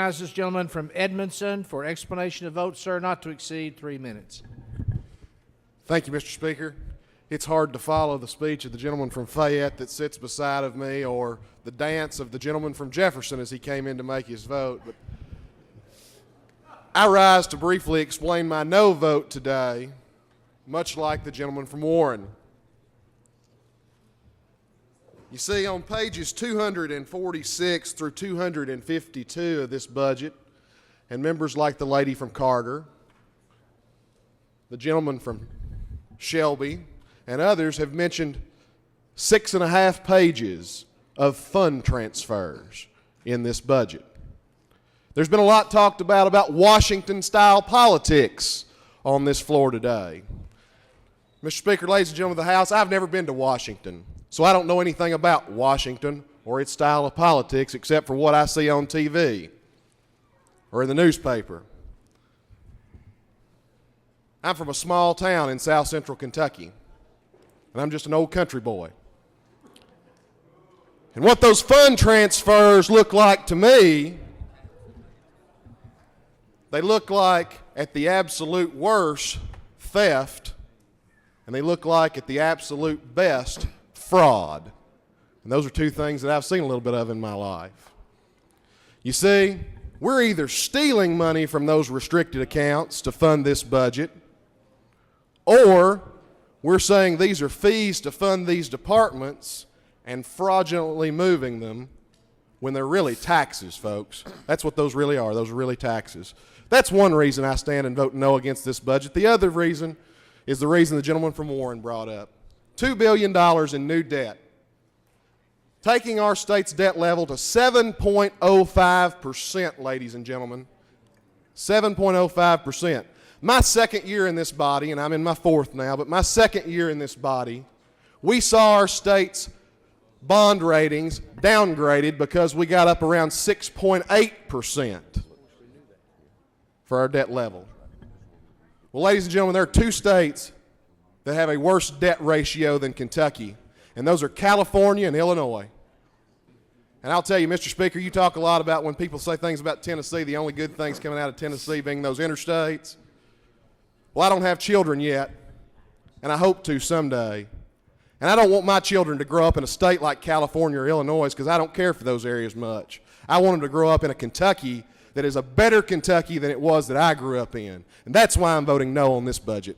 This gentleman from Edmondson for explanation of vote, sir, not to exceed 3 minutes. Thank you, Mr. Speaker. It's hard to follow the speech of the gentleman from Fayette that sits beside of me or the dance of the gentleman from Jefferson as he came in to make his vote. But I rise to briefly explain my no vote today, much like the gentleman from Warren. You see, on pages 246 through 252 of this budget, and members like the lady from Carter, the gentleman from Shelby, and others have mentioned 6.5 pages of fund transfers in this budget. There's been a lot talked about Washington-style politics on this floor today. Mr. Speaker, ladies and gentlemen of the House, I've never been to Washington, so I don't know anything about Washington or its style of politics except for what I see on TV or in the newspaper. I'm from a small town in south central Kentucky, and I'm just an old country boy. And what those fund transfers look like to me, they look like, at the absolute worst, theft, and they look like, at the absolute best, fraud. And those are two things that I've seen a little bit of in my life. You see, we're either stealing money from those restricted accounts to fund this budget, or we're saying these are fees to fund these departments and fraudulently moving them when they're really taxes, folks. That's what those really are. Those are really taxes. That's one reason I stand and vote no against this budget. The other reason is the reason the gentleman from Warren brought up. $2 billion in new debt, taking our state's debt level to 7.05%, ladies and gentlemen. 7.05%. My second year in this body, and I'm in my fourth now, but my second year in this body, we saw our state's bond ratings downgraded because we got up around 6.8% for our debt level. Well, ladies and gentlemen, there are two states that have a worse debt ratio than Kentucky, and those are California and Illinois. And I'll tell you, Mr. Speaker, you talk a lot about when people say things about Tennessee, the only good things coming out of Tennessee being those interstates. Well, I don't have children yet, and I hope to someday. And I don't want my children to grow up in a state like California or Illinois because I don't care for those areas much. I want them to grow up in a Kentucky that is a better Kentucky than it was that I grew up in. And that's why I'm voting no on this budget.